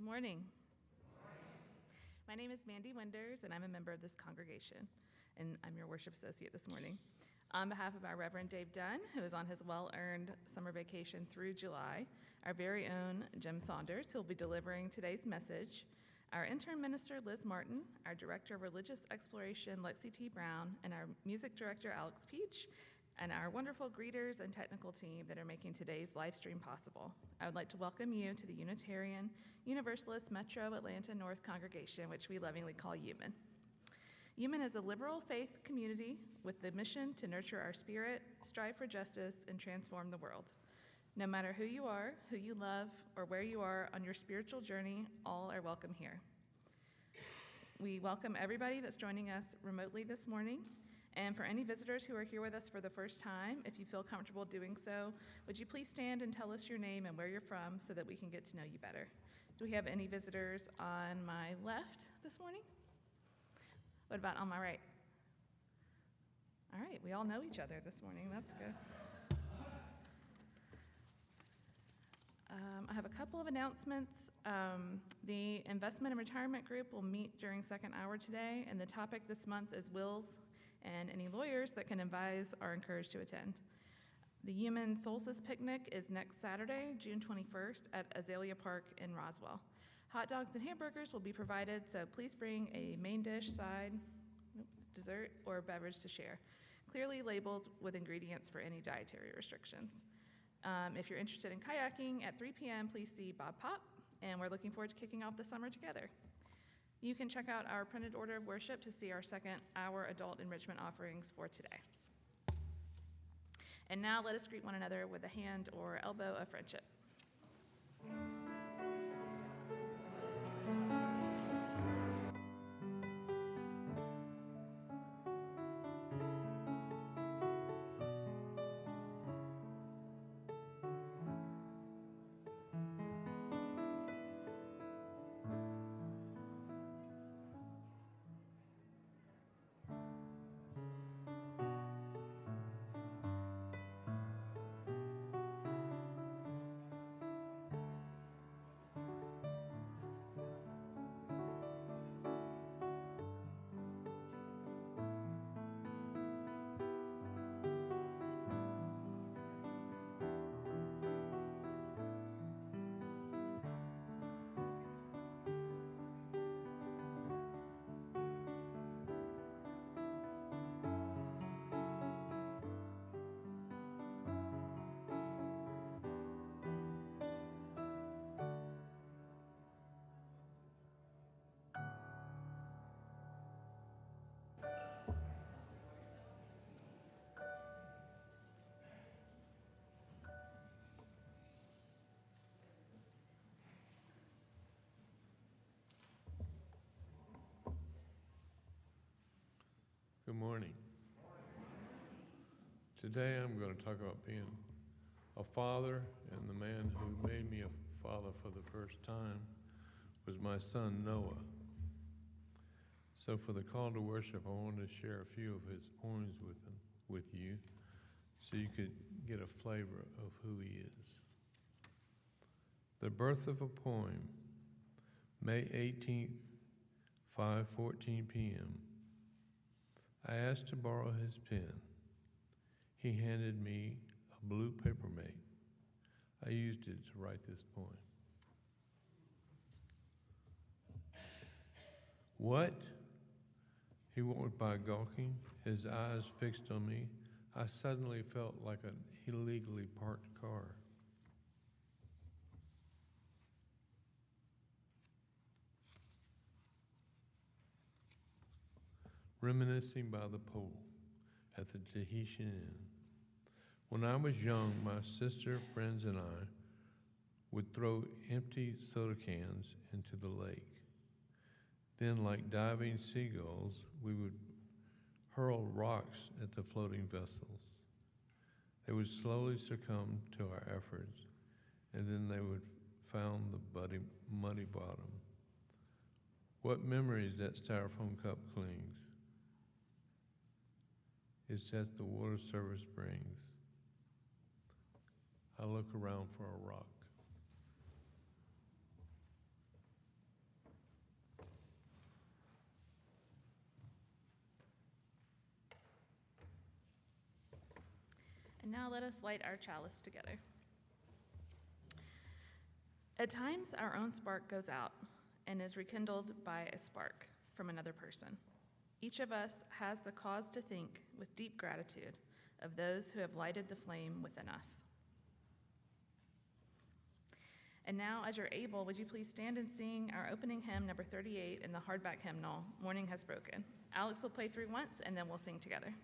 Good morning. My name is Mandy Winders, and I'm a member of this congregation, and I'm your worship associate this morning. On behalf of our Reverend Dave Dunn, who is on his well-earned summer vacation through July, our very own Jim Saunders, who will be delivering today's message, our intern minister, Liz Martin, our director of religious exploration, Lexi T. Brown, and our music director, Alex Peach, and our wonderful greeters and technical team that are making today's live stream possible. I would like to welcome you to the Unitarian Universalist Metro Atlanta North congregation, which we lovingly call UUMAN. UUMAN is a liberal faith community with the mission to nurture our spirit, strive for justice, and transform the world. No matter who you are, who you love, or where you are on your spiritual journey, all are welcome here. We welcome everybody that's joining us remotely this morning. And for any visitors who are here with us for the first time, if you feel comfortable doing so, would you please stand and tell us your name and where you're from so that we can get to know you better? Do we have any visitors on my left this morning? What about on my right? All right, we all know each other this morning. That's good. I have a couple of announcements. The Investment and Retirement Group will meet during second hour today, and the topic this month is wills, and any lawyers that can advise are encouraged to attend. The UUMAN Solstice Picnic is next Saturday, June 21st at Azalea Park in Roswell. Hot dogs and hamburgers will be provided, so please bring a main dish, side, dessert, or beverage to share, clearly labeled with ingredients for any dietary restrictions. If you're interested in kayaking at 3 p.m., please see Bob Pop, and we're looking forward to kicking off the summer together. You can check out our printed order of worship to see our second hour adult enrichment offerings for today. And now let us greet one another with a hand or elbow of friendship. Good morning. Today I'm going to talk about being a father, and the man who made me a father for the first time was my son Noah. So for the call to worship, I wanted to share a few of his poems with you so you could get a flavor of who he is. The Birth of a Poem, May 18th, 5:14 p.m. I asked to borrow his pen. He handed me a blue papermate. I used it to write this poem. What? He walked by gawking, his eyes fixed on me. I suddenly felt like an illegally parked car. Reminiscing by the pole at the Tahitian Inn. When I was young, my sister, friends, and I would throw empty soda cans into the lake. Then, like diving seagulls, we would hurl rocks at the floating vessels. They would slowly succumb to our efforts, and then they would found the muddy bottom. What memories that styrofoam cup clings. It's at the water service brings. I look around for a rock. let us light our chalice together. At times, our own spark goes out and is rekindled by a spark from another person. Each of us has the cause to think with deep gratitude of those who have lighted the flame within us. And now, as you're able, would you please stand and sing our opening hymn, number 38, in the hardback hymnal, Morning Has Broken. Alex will play through once, and then we'll sing together.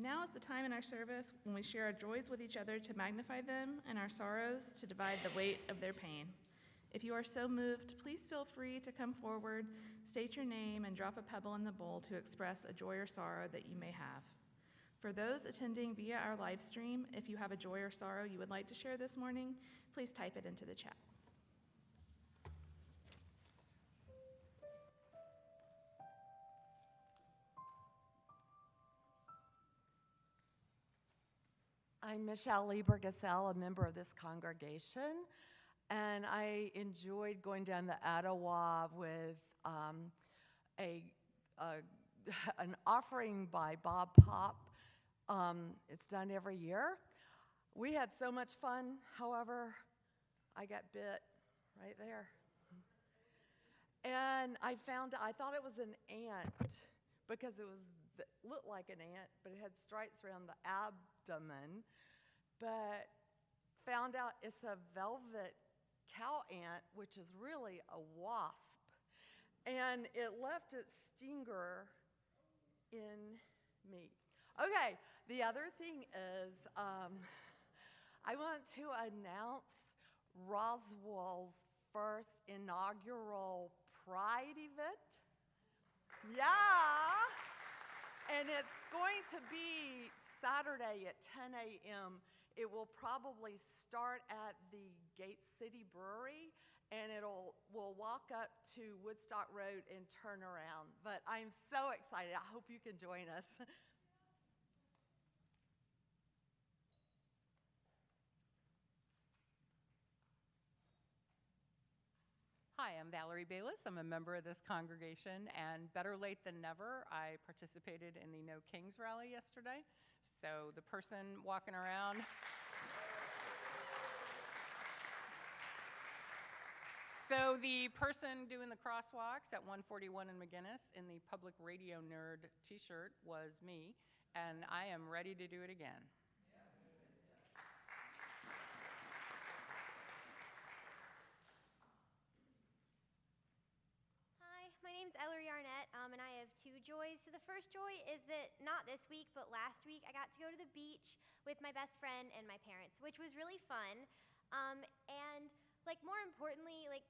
Now is the time in our service when we share our joys with each other to magnify them and our sorrows to divide the weight of their pain. If you are so moved, please feel free to come forward, state your name, and drop a pebble in the bowl to express a joy or sorrow that you may have. For those attending via our live stream, if you have a joy or sorrow you would like to share this morning, please type it into the chat. I'm Michelle Lieber-Gassell, a member of this congregation, and I enjoyed going down the Ottawa with an offering by Bob Pop. It's done every year. We had so much fun, however, I got bit right there. And I thought it was an ant because it looked like an ant, but it had stripes around the abdomen. But found out it's a velvet cow ant, which is really a wasp. And it left its stinger in me. Okay, the other thing is I want to announce Roswell's first inaugural Pride event. Yeah. And it's going to be Saturday at 10 a.m. It will probably start at the Gate City Brewery, and we'll walk up to Woodstock Road and turn around. But I'm so excited. I hope you can join us. Hi, I'm Valerie Bayless. I'm a member of this congregation, and better late than never, I participated in the No Kings rally yesterday. So the person walking around, so the person doing the crosswalks at 141 in McGinnis in the Public Radio Nerd t-shirt was me, and I am ready to do it again. My name's Ellery Arnett, and I have two joys. So the first joy is that not this week, but last week, I got to go to the beach with my best friend and my parents, which was really fun. And like more importantly, like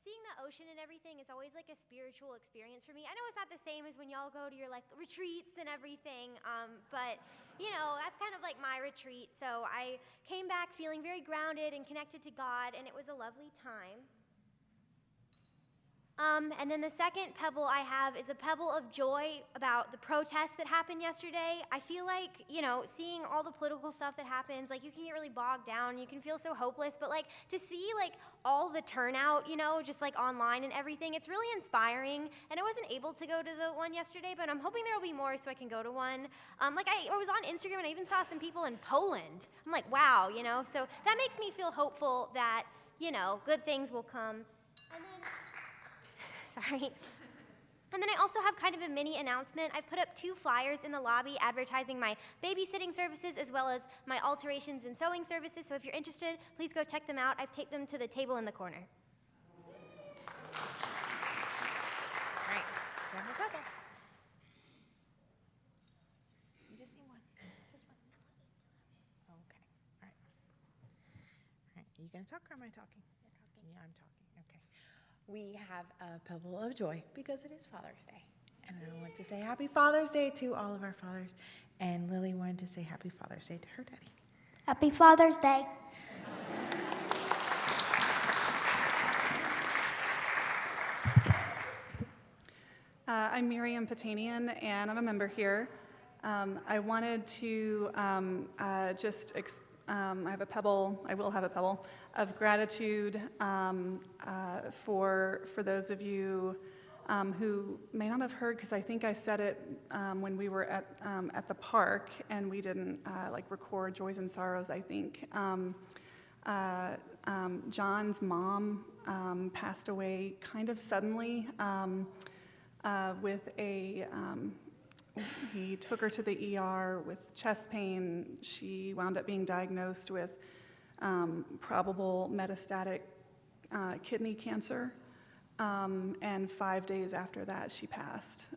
seeing the ocean and everything is always like a spiritual experience for me. I know it's not the same as when y'all go to your like retreats and everything, but you know, that's kind of like my retreat. So I came back feeling very grounded and connected to God, and it was a lovely time. And then the second pebble I have is a pebble of joy about the protests that happened yesterday. I feel like, you know, seeing all the political stuff that happens, like you can get really bogged down, you can feel so hopeless, but like to see like all the turnout, you know, just like online and everything, it's really inspiring. And I wasn't able to go to the one yesterday, but I'm hoping there will be more so I can go to one. Like I was on Instagram and I even saw some people in Poland. I'm like, wow, you know, so that makes me feel hopeful that, you know, good things will come. And then sorry. And then I also have kind of a mini announcement. I've put up 2 flyers in the lobby advertising my babysitting services as well as my alterations and sewing services. So if you're interested, please go check them out. I've taped them to the table in the corner. All right, grab a couple. You just need one, just one. Okay, all right. All right, are you gonna talk or am I talking? You're talking. Yeah, I'm talking, okay. We have a pebble of joy because it is Father's Day. And I want to say Happy Father's Day to all of our fathers. And Lily wanted to say Happy Father's Day to her daddy. Happy Father's Day. I'm Miriam Patanian, and I'm a member here. I wanted to I have a pebble, I will have a pebble, of gratitude for those of you who may not have heard, because I think I said it when we were at the park, and we didn't like record Joys and Sorrows, I think. John's mom passed away kind of suddenly with he took her to the ER with chest pain. She wound up being diagnosed with probable metastatic kidney cancer, and 5 days after that, she passed.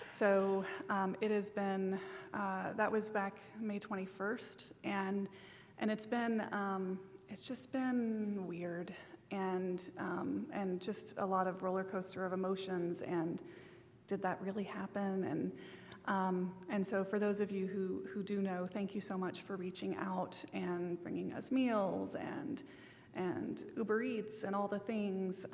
So it has been, that was back May 21st, and it's just been weird, and just a lot of roller coaster of emotions, and did that really happen? And so for those of you who do know, thank you so much for reaching out and bringing us meals and Uber Eats and all the things.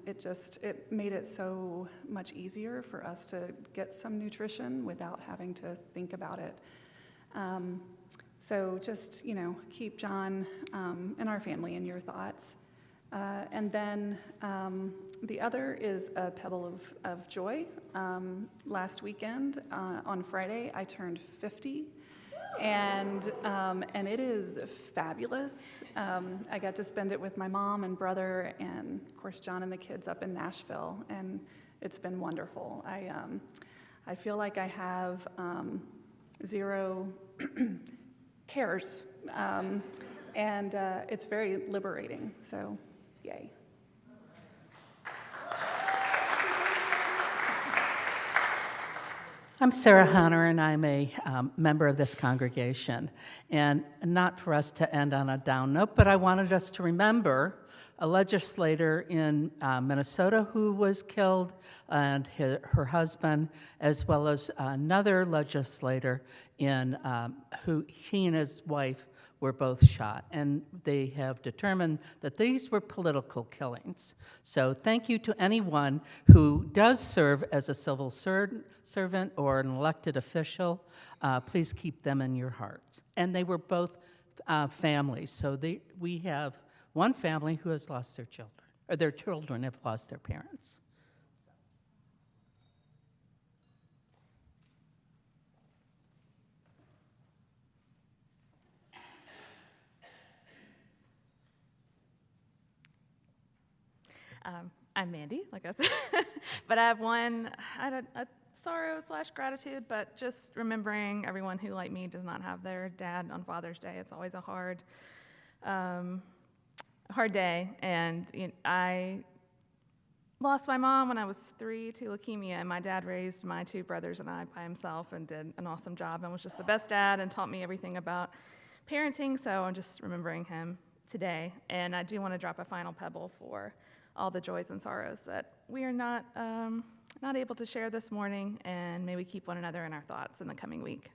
It made it so much easier for us to get some nutrition without having to think about it. So just, you know, keep John and our family in your thoughts. And then the other is a pebble of joy. Last weekend, on Friday, I turned 50, and it is fabulous. I got to spend it with my mom and brother, and of course John and the kids up in Nashville, and it's been wonderful. I feel like I have zero cares, and it's very liberating. So. Yay. I'm Sarah Hunter, and I'm a member of this congregation. And not for us to end on a down note, but I wanted us to remember a legislator in Minnesota who was killed, and her husband, as well as another legislator in who he and his wife were both shot, and they have determined that these were political killings. So thank you to anyone who does serve as a civil servant or an elected official. Please keep them in your hearts. And they were both families, so we have one family who has lost their children, or their children have lost their parents. I'm Mandy, like I said, but I had a sorrow/gratitude, but just remembering everyone who, like me, does not have their dad on Father's Day. It's always a hard day, and I lost my mom when I was 3 to leukemia, and my dad raised my 2 brothers and I by himself and did an awesome job and was just the best dad and taught me everything about parenting, so I'm just remembering him today. And I do want to drop a final pebble for all the joys and sorrows that we are not able to share this morning, and may we keep one another in our thoughts in the coming week.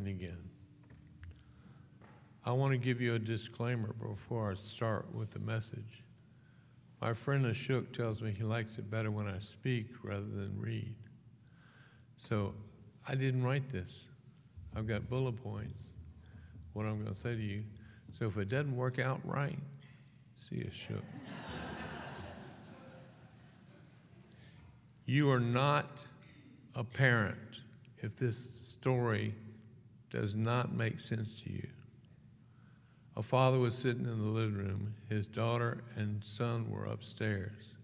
Again. I want to give you a disclaimer before I start with the message. My friend Ashok tells me he likes it better when I speak rather than read. So I didn't write this. I've got bullet points, what I'm going to say to you. So if it doesn't work out right, see Ashok. You are not a parent if this story does not make sense to you. A father was sitting in the living room. His daughter and son were upstairs.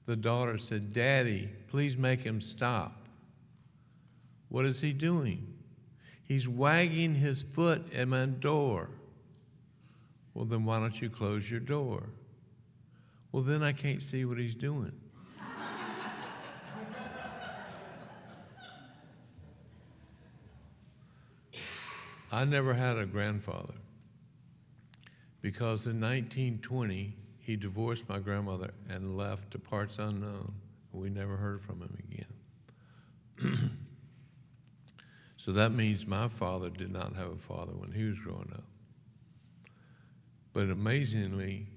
The daughter said, "Daddy, please make him stop." "What is he doing?" "He's wagging his foot at my door." "Well, then why don't you close your door?" "Well, then I can't see what he's doing." I never had a grandfather because in 1920, he divorced my grandmother and left to parts unknown. We never heard from him again. So that means my father did not have a father when he was growing up. But amazingly,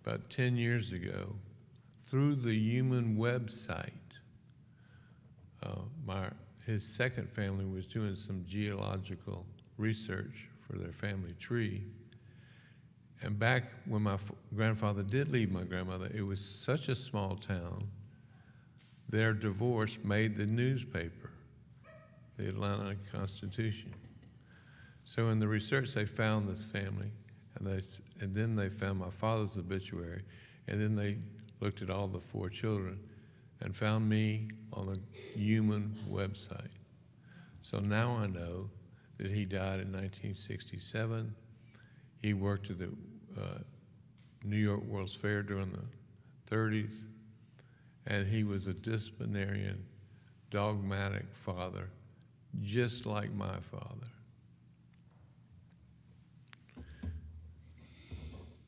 about 10 years ago, through the UUMAN website, his second family was doing some geological research for their family tree. And back when my grandfather did leave my grandmother, it was such a small town, their divorce made the newspaper, the Atlanta Constitution. So in the research, they found this family, and then they found my father's obituary, and then they looked at all the 4 children and found me on the UUMAN website. So now I know that he died in 1967. He worked at the New York World's Fair during the 30s, and he was a disciplinarian, dogmatic father, just like my father.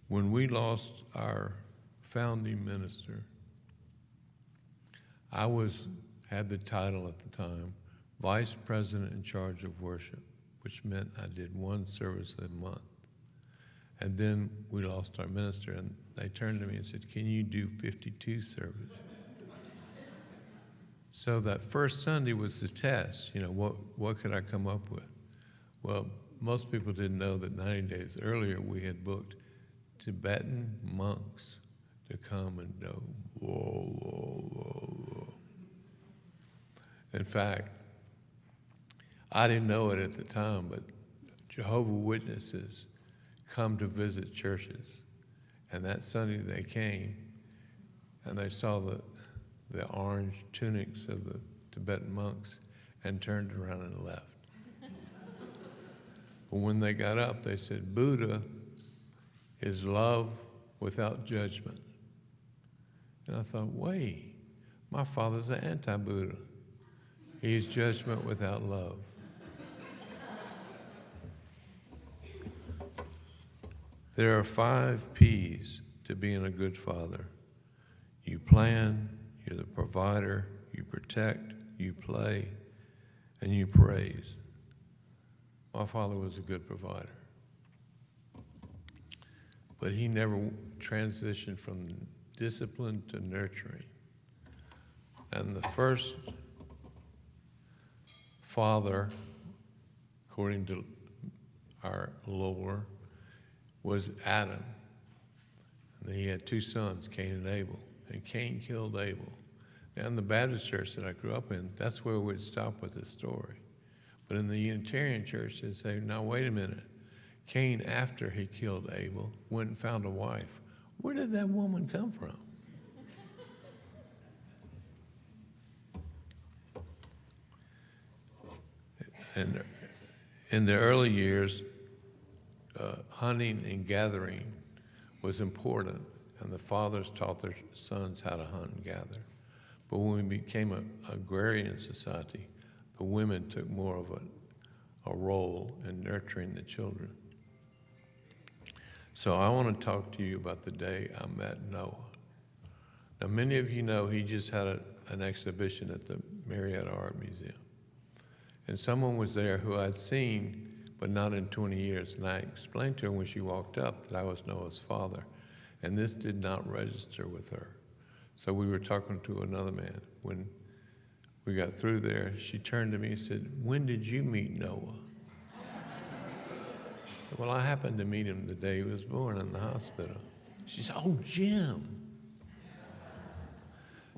When we lost our founding minister, I had the title at the time, Vice President in charge of worship, which meant I did 1 service a month. And then we lost our minister, and they turned to me and said, "Can you do 52 services?" So that first Sunday was the test. What could I come up with? Well, most people didn't know that 90 days earlier we had booked Tibetan monks to come and go, whoa, whoa, whoa, whoa. In fact, I didn't know it at the time, but Jehovah's Witnesses come to visit churches. And that Sunday they came, and they saw the orange tunics of the Tibetan monks and turned around and left. But when they got up, they said, "Buddha is love without judgment." And I thought, wait, my father's an anti-Buddha. He's judgment without love. There are 5 P's to being a good father. You plan, you're the provider, you protect, you play, and you praise. My father was a good provider. but he never transitioned from discipline to nurturing. And the first father, according to our lore, was Adam. And he had 2 sons, Cain and Abel. And Cain killed Abel. Now, in the Baptist church that I grew up in, that's where we'd stop with the story. But in the Unitarian church, they'd say, now wait a minute. Cain, after he killed Abel, went and found a wife. Where did that woman come from? And in the early years, hunting and gathering was important, and the fathers taught their sons how to hunt and gather. But when we became an agrarian society, the women took more of a role in nurturing the children. So I want to talk to you about the day I met Noah. Now, many of you know he just had an exhibition at the Marietta Art Museum. And someone was there who I'd seen, but not in 20 years. And I explained to her when she walked up that I was Noah's father. And this did not register with her. So we were talking to another man. When we got through there, she turned to me and said, "When did you meet Noah?" I said, "Well, I happened to meet him the day he was born in the hospital." She said, "Oh, Jim."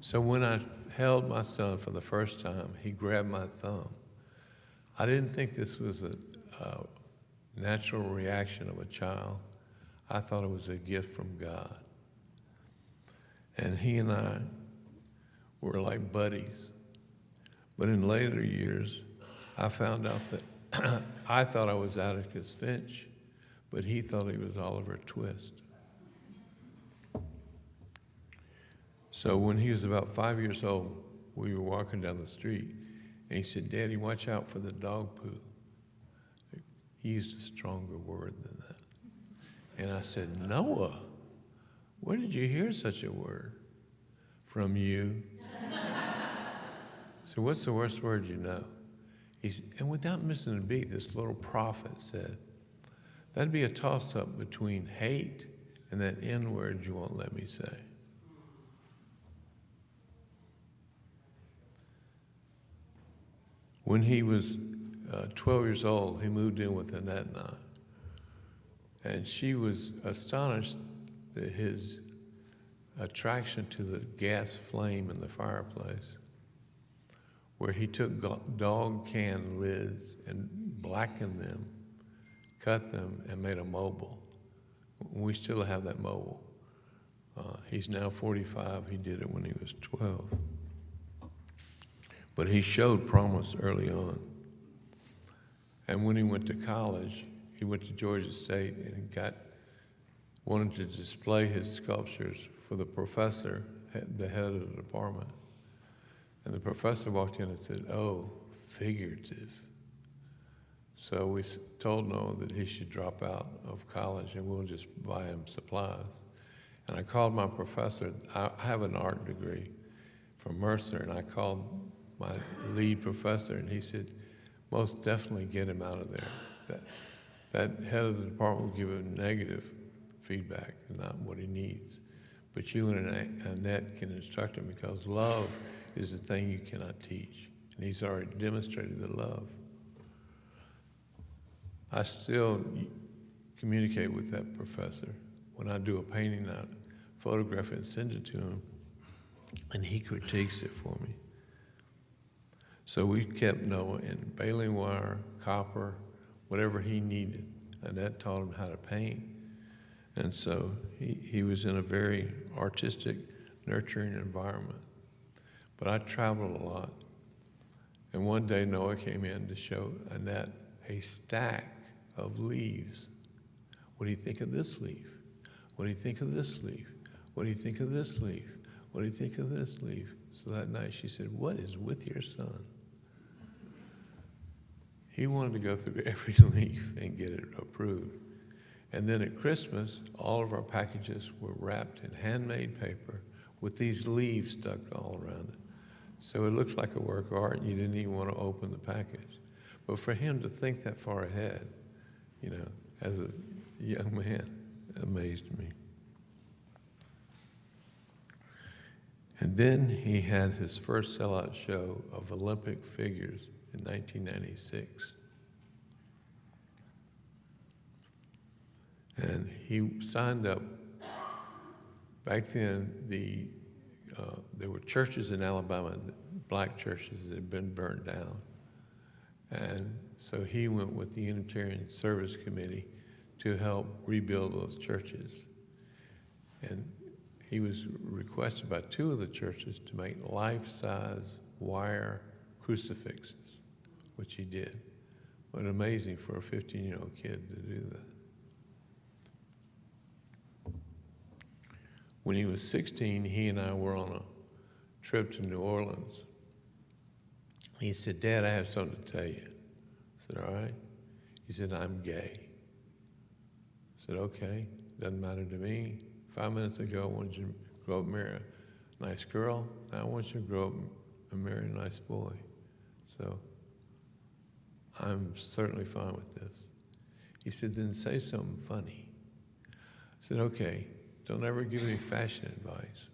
So when I held my son for the first time, he grabbed my thumb. I didn't think this was a natural reaction of a child. I thought it was a gift from God. And he and I were like buddies. But in later years, I found out that I thought I was Atticus Finch, but he thought he was Oliver Twist. So when he was about 5 years old, we were walking down the street, and he said, "Daddy, watch out for the dog poo." He used a stronger word than that. And I said, "Noah, where did you hear such a word?" "From you." So what's the worst word you know? And without missing a beat, this little prophet said, that'd be a toss-up between hate and that N word you won't let me say. When he was 12 years old, he moved in with Annette and I. And she was astonished that his attraction to the gas flame in the fireplace, where he took dog can lids and blackened them, cut them, and made a mobile. We still have that mobile. He's now 45. He did it when he was 12. But he showed promise early on. And when he went to college, he went to Georgia State and wanted to display his sculptures for the professor, the head of the department. And the professor walked in and said, "Oh, figurative." So we told Noah that he should drop out of college and we'll just buy him supplies. And I called my professor. I have an art degree from Mercer, and I called my lead professor, and he said, "Most definitely get him out of there. That head of the department will give him negative feedback and not what he needs. But you and Annette can instruct him, because love is the thing you cannot teach." And he's already demonstrated the love. I still communicate with that professor. When I do a painting, I photograph it and send it to him, and he critiques it for me. So we kept Noah in baling wire, copper, whatever he needed. Annette taught him how to paint. And so he was in a very artistic, nurturing environment. But I traveled a lot. And one day Noah came in to show Annette a stack of leaves. "What do you think of this leaf? What do you think of this leaf? What do you think of this leaf? What do you think of this leaf?" So that night she said, "What is with your son?" He wanted to go through every leaf and get it approved. And then at Christmas, all of our packages were wrapped in handmade paper with these leaves stuck all around it. So it looked like a work of art, and you didn't even want to open the package. But for him to think that far ahead, as a young man, amazed me. And then he had his first sellout show of Olympic figures in 1996. And he signed up. Back then, there were churches in Alabama, black churches that had been burned down. And so he went with the Unitarian Service Committee to help rebuild those churches. And he was requested by 2 of the churches to make life-size wire crucifixes, which he did. But amazing for a 15-year-old kid to do that. When he was 16, he and I were on a trip to New Orleans. He said, "Dad, I have something to tell you." I said, "All right." He said, "I'm gay." I said, "Okay, doesn't matter to me. 5 minutes ago, I wanted you to grow up and marry a nice girl. Now I want you to grow up and marry a nice boy. So I'm certainly fine with this." He said, "Then say something funny." I said, "Okay, don't ever give me fashion advice.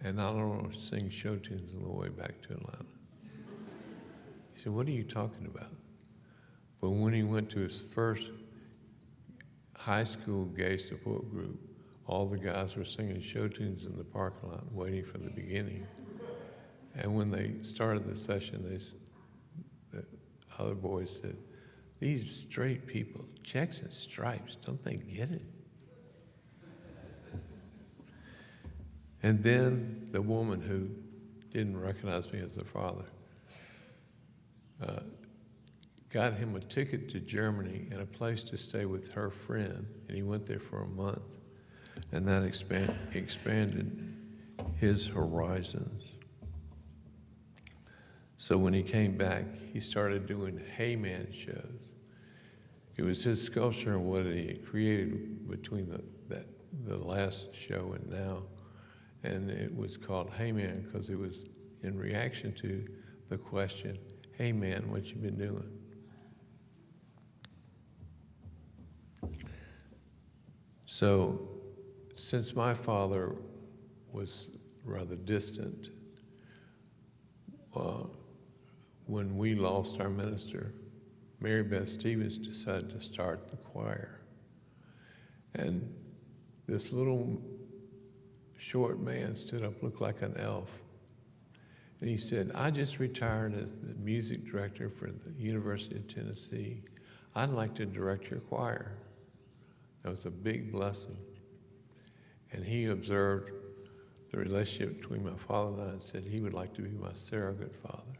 And I don't want to sing show tunes on the way back to Atlanta." He said, "What are you talking about?" But when he went to his first high school gay support group, all the guys were singing show tunes in the parking lot waiting for the beginning. And when they started the session, the other boys said, "These straight people, checks and stripes, don't they get it?" And then the woman who didn't recognize me as her father got him a ticket to Germany and a place to stay with her friend, and he went there for a month, and that expanded his horizons. So when he came back, he started doing Hey Man shows. It was his sculpture and what he had created between the last show and now. And it was called Hey Man because it was in reaction to the question, "Hey man, what you been doing?" So since my father was rather distant, when we lost our minister, Mary Beth Stevens decided to start the choir. And this little short man stood up, looked like an elf. And he said, "I just retired as the music director for the University of Tennessee. I'd like to direct your choir." That was a big blessing. And he observed the relationship between my father and I and said he would like to be my surrogate father.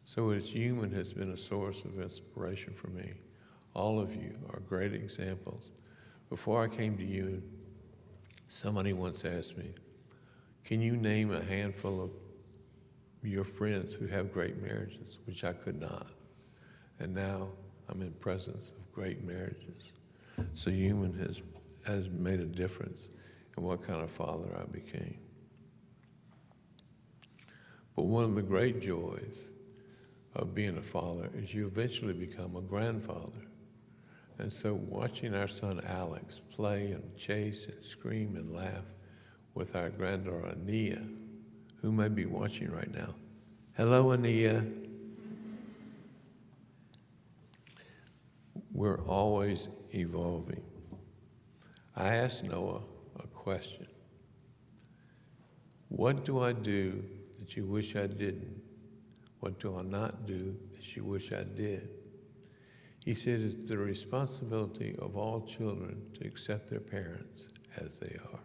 So it's UUMAN has been a source of inspiration for me. All of you are great examples. Before I came to UUMAN, somebody once asked me, "Can you name a handful of your friends who have great marriages?" Which I could not. And now I'm in presence of great marriages. So UUMAN has made a difference in what kind of father I became. But one of the great joys of being a father is you eventually become a grandfather. And so watching our son Alex play and chase and scream and laugh with our granddaughter Ania, who may be watching right now. Hello, Ania. We're always evolving. I asked Noah a question. What do I do that you wish I didn't? What do I not do that you wish I did? He said it's the responsibility of all children to accept their parents as they are.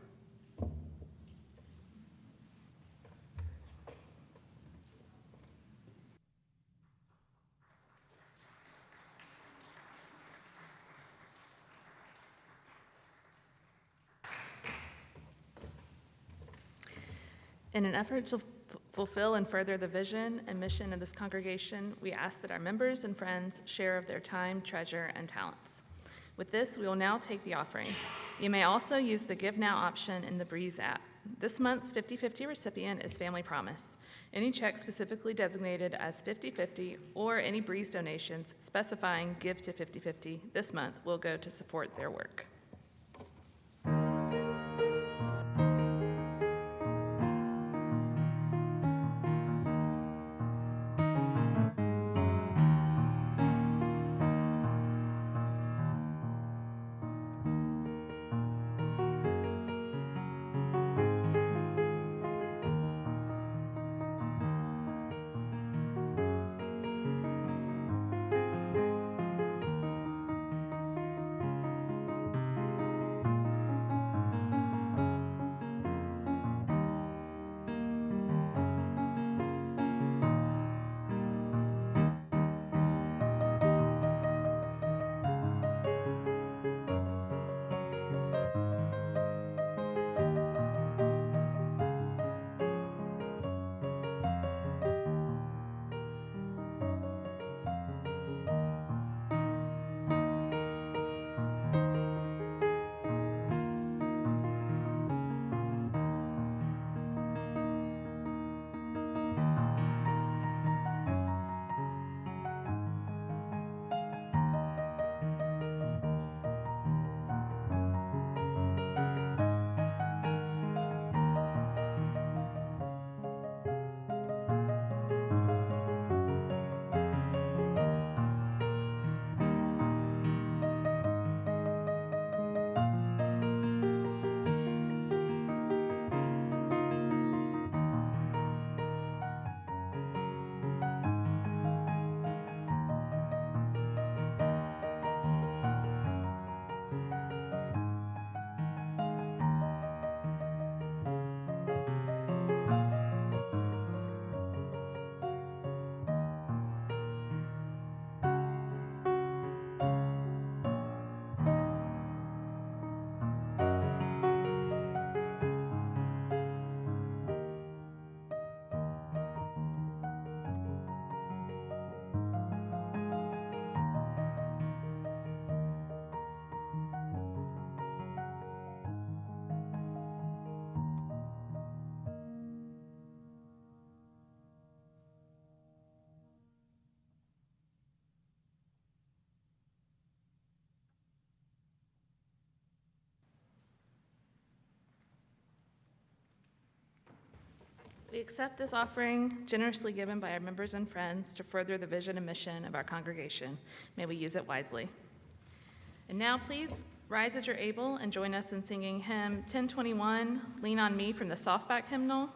In an effort to fulfill and further the vision and mission of this congregation, we ask that our members and friends share of their time, treasure, and talents. With this, we will now take the offering. You may also use the Give Now option in the Breeze app. This month's 50/50 recipient is Family Promise. Any check specifically designated as 50/50 or any Breeze donations specifying Give to 50/50 this month will go to support their work. We accept this offering generously given by our members and friends to further the vision and mission of our congregation. May we use it wisely. And now please rise as you're able and join us in singing hymn 1021, Lean on Me, from the softback hymnal.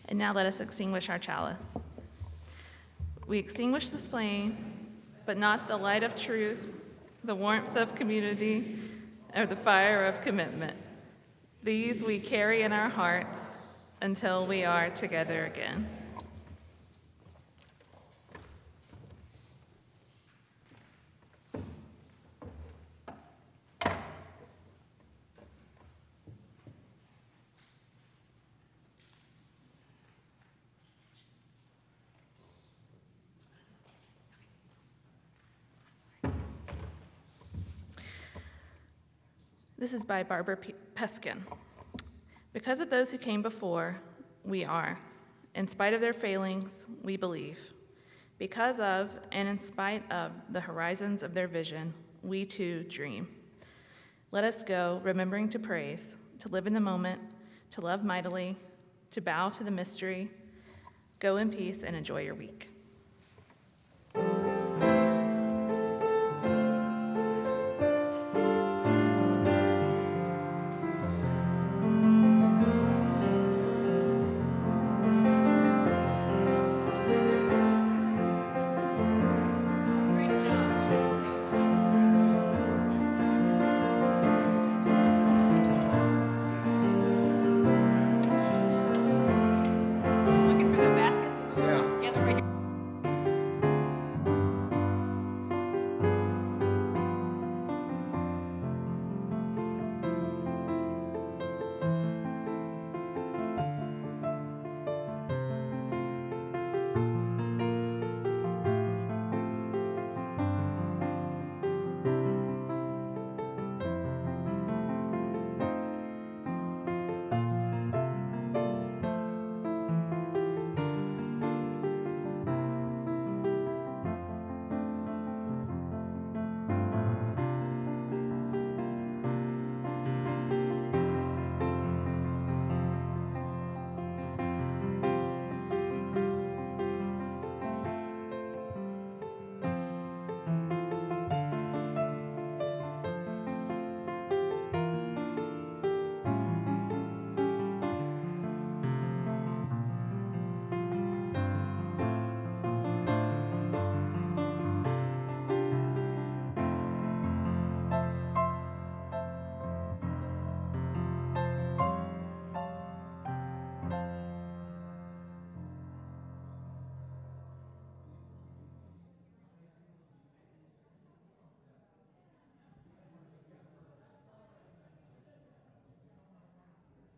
And now let us extinguish our chalice. We extinguish this flame, but not the light of truth, the warmth of community, or the fire of commitment. These we carry in our hearts until we are together again. This is by Barbara Peskin. Because of those who came before, we are. In spite of their failings, we believe. Because of and in spite of the horizons of their vision, we too dream. Let us go, remembering to praise, to live in the moment, to love mightily, to bow to the mystery. Go in peace and enjoy your week.